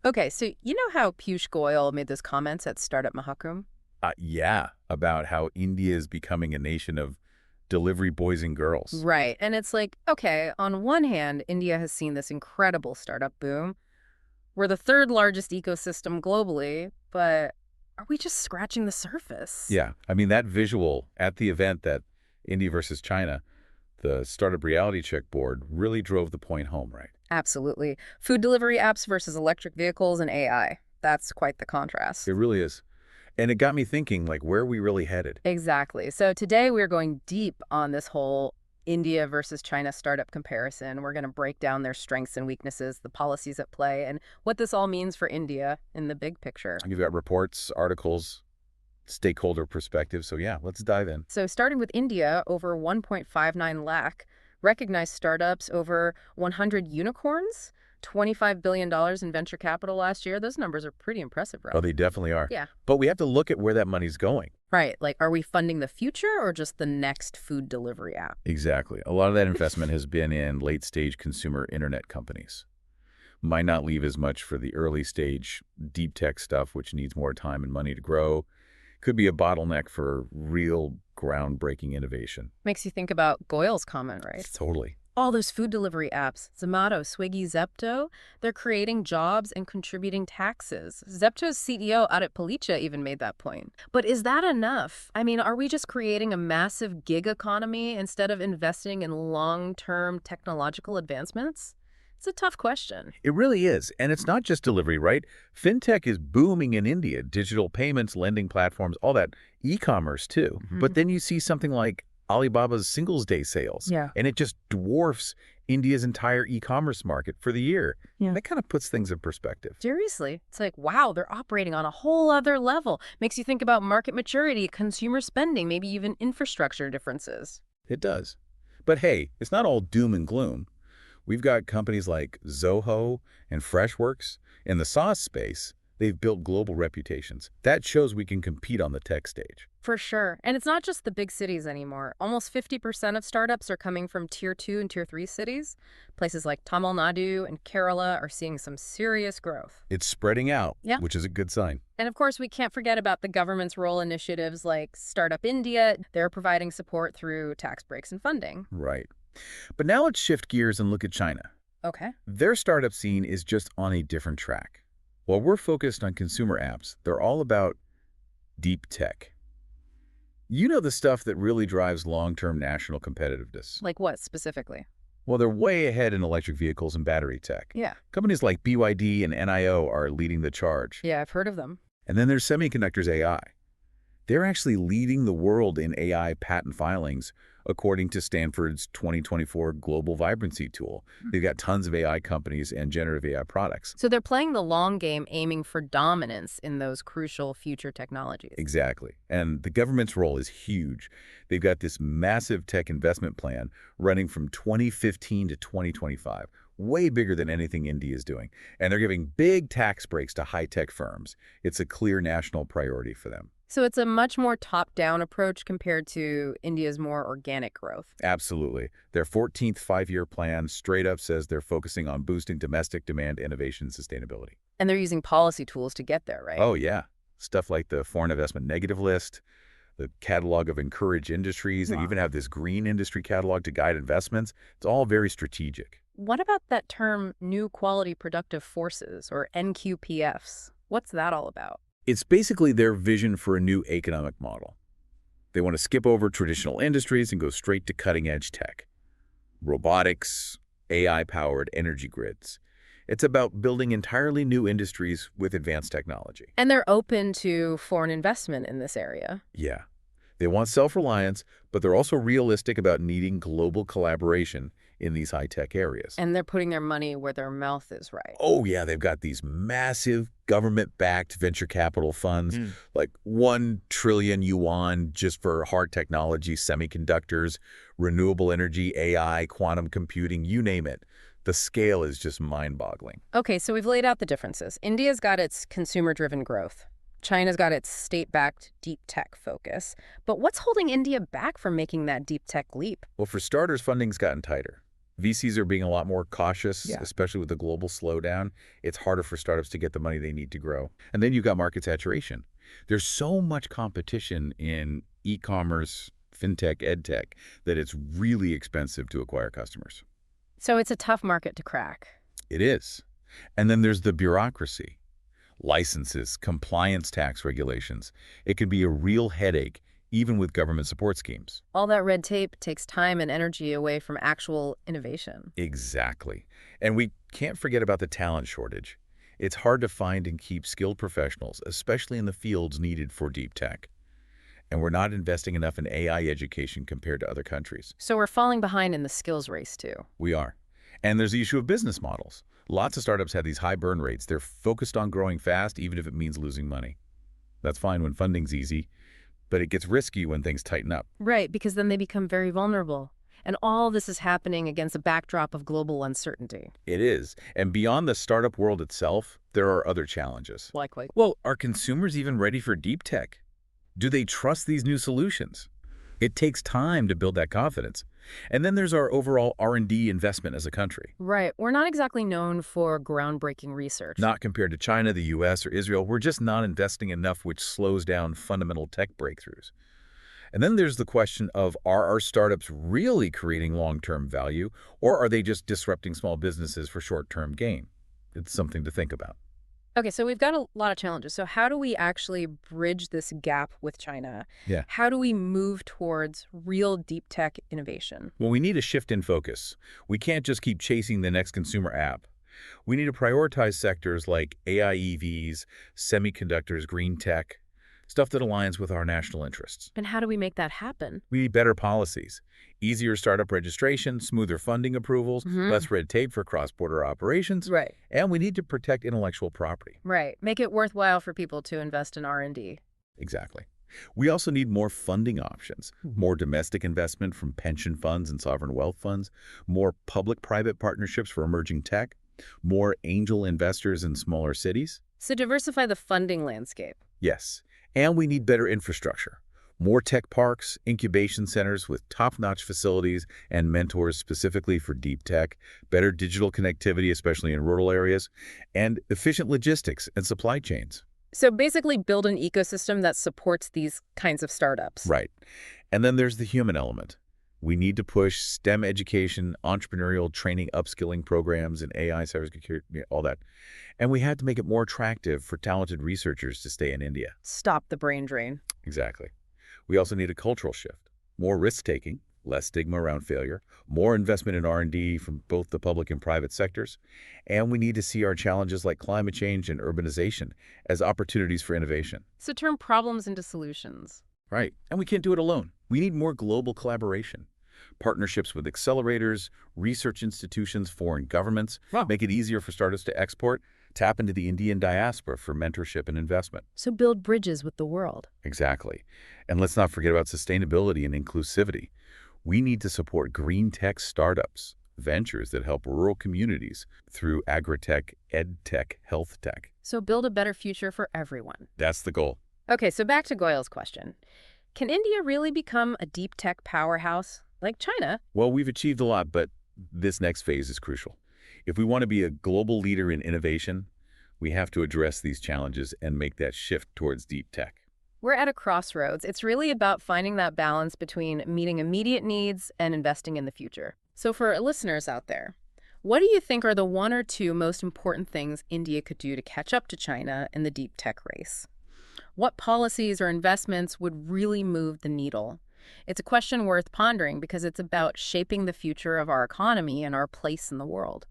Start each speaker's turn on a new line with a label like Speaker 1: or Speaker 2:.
Speaker 1: Okay, so you know how Piyush Goyal made those comments at Startup Mahakumbh?
Speaker 2: Yeah, about how India is becoming a nation of delivery boys and girls.
Speaker 1: Right. And it's like, okay, on one hand, India has seen this incredible startup boom. We're the third largest ecosystem globally, but are we just scratching the surface?
Speaker 2: Yeah, I mean, that visual at the event that India versus China, the Startup Reality Check board really drove the point home, right?
Speaker 1: Absolutely. Food delivery apps versus electric vehicles and AI. That's quite the
Speaker 2: It
Speaker 1: contrast.
Speaker 2: really is. And it got me thinking, like, where are we really headed?
Speaker 1: Exactly. So today we're going deep on this whole India versus China startup comparison. We're going to break down their strengths and weaknesses, the policies at play, and what this all means for India in the big picture.
Speaker 2: You've got reports, articles, stakeholder perspective. So yeah, let's dive in.
Speaker 1: So starting with India, over 1.59 lakh recognized startups, over 100 unicorns, $25 billion in venture capital last year. Those numbers are pretty impressive,
Speaker 2: Oh,
Speaker 1: Rob.
Speaker 2: they definitely are.
Speaker 1: Yeah.
Speaker 2: But we have to look at where that money's going.
Speaker 1: Right. Like, are we funding the future or just the next food delivery app?
Speaker 2: Exactly. A lot of that investment has been in late-stage consumer internet companies. Might not leave as much for the early stage deep tech stuff, which needs more time and money to grow. Could be a bottleneck for real groundbreaking innovation.
Speaker 1: Makes you think about Goyal's comment, right?
Speaker 2: Totally.
Speaker 1: All those food delivery apps, Zomato, Swiggy, Zepto, they're creating jobs and contributing taxes. Zepto's CEO, Adit Palicha, even made that point. But is that enough? I mean, are we just creating a massive gig economy instead of investing in long-term technological advancements? It's a tough question.
Speaker 2: It really is. And it's not just delivery, right? Fintech is booming in India. Digital payments, lending platforms, all that. E-commerce, too. But then you see something like Alibaba's Singles Day sales,
Speaker 1: Yeah.
Speaker 2: and it just dwarfs India's entire e-commerce market for the year.
Speaker 1: Yeah.
Speaker 2: That kind of puts things in perspective.
Speaker 1: Seriously, it's like, wow, they're operating on a whole other level. Makes you think about market maturity, consumer spending, maybe even infrastructure differences.
Speaker 2: It does. But hey, it's not all doom and gloom. We've got companies like Zoho and Freshworks. In the SaaS space, they've built global reputations. That shows we can compete on the tech stage.
Speaker 1: For sure. And it's not just the big cities anymore. Almost 50% of startups are coming from tier 2 and tier 3 cities. Places like Tamil Nadu and Kerala are seeing some serious growth.
Speaker 2: It's spreading out,
Speaker 1: Yeah.
Speaker 2: which is a good sign.
Speaker 1: And of course, we can't forget about the government's role initiatives like Startup India. They're providing support through tax breaks and funding.
Speaker 2: Right. But now let's shift gears and look at China.
Speaker 1: Okay.
Speaker 2: Their startup scene is just on a different track. While we're focused on consumer apps, they're all about deep tech. You know, the stuff that really drives long-term national competitiveness.
Speaker 1: Like what specifically?
Speaker 2: Well, they're way ahead in electric vehicles and battery tech.
Speaker 1: Yeah.
Speaker 2: Companies like BYD and NIO are leading the charge.
Speaker 1: Yeah, I've heard of them.
Speaker 2: And then there's semiconductors AI. They're actually leading the world in AI patent filings, according to Stanford's 2024 Global Vibrancy Tool. They've got tons of AI companies and generative AI products.
Speaker 1: So they're playing the long game, aiming for dominance in those crucial future technologies.
Speaker 2: Exactly. And the government's role is huge. They've got this massive tech investment plan running from 2015 to 2025, way bigger than anything India is doing. And they're giving big tax breaks to high-tech firms. It's a clear national priority for them.
Speaker 1: So it's a much more top-down approach compared to India's more organic growth.
Speaker 2: Absolutely. Their 14th five-year plan straight up says they're focusing on boosting domestic demand, innovation, and sustainability.
Speaker 1: And they're using policy tools to get there, right?
Speaker 2: Oh, yeah. Stuff like the Foreign Investment Negative List, the Catalog of Encouraged Industries. They
Speaker 1: Wow.
Speaker 2: even have this Green Industry Catalog to guide investments. It's all very strategic.
Speaker 1: What about that term, New Quality Productive Forces, or NQPFs? What's that all about?
Speaker 2: It's basically their vision for a new economic model. They want to skip over traditional industries and go straight to cutting-edge tech. Robotics, AI-powered energy grids. It's about building entirely new industries with advanced technology.
Speaker 1: And they're open to foreign investment in this area.
Speaker 2: Yeah. They want self-reliance, but they're also realistic about needing global collaboration in these high-tech areas.
Speaker 1: And they're putting their money where their mouth is, right?
Speaker 2: Oh, yeah, they've got these massive government-backed venture capital funds, like 1 trillion yuan just for hard technology, semiconductors, renewable energy, AI, quantum computing, you name it. The scale is just mind-boggling.
Speaker 1: Okay, so we've laid out the differences. India's got its consumer-driven growth. China's got its state-backed deep tech focus. But what's holding India back from making that deep tech leap?
Speaker 2: Well, for starters, funding's gotten tighter. VCs are being a lot more cautious,
Speaker 3: Yeah.
Speaker 2: especially with the global slowdown. It's harder for startups to get the money they need to grow. And then you've got market saturation. There's so much competition in e-commerce, fintech, edtech, that it's really expensive to acquire customers.
Speaker 1: So it's a tough market to crack.
Speaker 2: It is. And then there's the bureaucracy. Licenses, compliance tax regulations. It can be a real headache, even with government support schemes.
Speaker 1: All that red tape takes time and energy away from actual innovation.
Speaker 2: Exactly. And we can't forget about the talent shortage. It's hard to find and keep skilled professionals, especially in the fields needed for deep tech. And we're not investing enough in AI education compared to other countries.
Speaker 1: So we're falling behind in the skills race, too.
Speaker 2: We are. And there's the issue of business models. Lots of startups have these high burn rates. They're focused on growing fast, even if it means losing money. That's fine when funding's easy, but it gets risky when things tighten up.
Speaker 1: Right, because then they become very vulnerable. And all this is happening against a backdrop of global uncertainty.
Speaker 2: It is. And beyond the startup world itself, there are other challenges.
Speaker 1: Likely.
Speaker 2: Well, are consumers even ready for deep tech? Do they trust these new solutions? It takes time to build that confidence. And then there's our overall R&D investment as a country.
Speaker 1: Right. We're not exactly known for groundbreaking research.
Speaker 2: Not compared to China, the US, or Israel. We're just not investing enough, which slows down fundamental tech breakthroughs. And then there's the question of, are our startups really creating long-term value, or are they just disrupting small businesses for short-term gain? It's something to think about.
Speaker 1: Okay, so we've got a lot of challenges. So how do we actually bridge this gap with China?
Speaker 2: Yeah.
Speaker 1: How do we move towards real deep tech innovation?
Speaker 2: Well, we need a shift in focus. We can't just keep chasing the next consumer app. We need to prioritize sectors like AI EVs, semiconductors, green tech, stuff that aligns with our national interests.
Speaker 1: And how do we make that happen?
Speaker 2: We need better policies, easier startup registration, smoother funding approvals, less red tape for cross-border operations,
Speaker 1: Right.
Speaker 2: and we need to protect intellectual property.
Speaker 1: Right. Make it worthwhile for people to invest in R&D.
Speaker 2: Exactly. We also need more funding options, more domestic investment from pension funds and sovereign wealth funds, more public-private partnerships for emerging tech, more angel investors in smaller cities.
Speaker 1: So diversify the funding landscape.
Speaker 2: Yes. And we need better infrastructure, more tech parks, incubation centers with top-notch facilities and mentors specifically for deep tech, better digital connectivity, especially in rural areas, and efficient logistics and supply chains.
Speaker 1: So basically build an ecosystem that supports these kinds of startups.
Speaker 2: Right. And then there's the human element. We need to push STEM education, entrepreneurial training, upskilling programs in AI, cybersecurity, all that. And we had to make it more attractive for talented researchers to stay in India.
Speaker 1: Stop the brain drain.
Speaker 2: Exactly. We also need a cultural shift, more risk-taking, less stigma around failure, more investment in R&D from both the public and private sectors, and we need to see our challenges like climate change and urbanization as opportunities for innovation.
Speaker 1: So turn problems into solutions.
Speaker 2: Right. And we can't do it alone. We need more global collaboration. Partnerships with accelerators, research institutions, foreign governments, make it easier for startups to export, tap into the Indian diaspora for mentorship and investment.
Speaker 1: So build bridges with the world.
Speaker 2: Exactly. And let's not forget about sustainability and inclusivity. We need to support green tech startups, ventures that help rural communities through agri-tech, ed-tech, health tech.
Speaker 1: So build a better future for everyone.
Speaker 2: That's the goal.
Speaker 1: Okay, so back to Goyal's question. Can India really become a deep tech powerhouse like China?
Speaker 2: Well, we've achieved a lot, but this next phase is crucial. If we want to be a global leader in innovation, we have to address these challenges and make that shift towards deep tech.
Speaker 1: We're at a crossroads. It's really about finding that balance between meeting immediate needs and investing in the future. So for listeners out there, what do you think are the one or two most important things India could do to catch up to China in the deep tech race? What policies or investments would really move the needle? It's a question worth pondering because it's about shaping the future of our economy and our place in the world.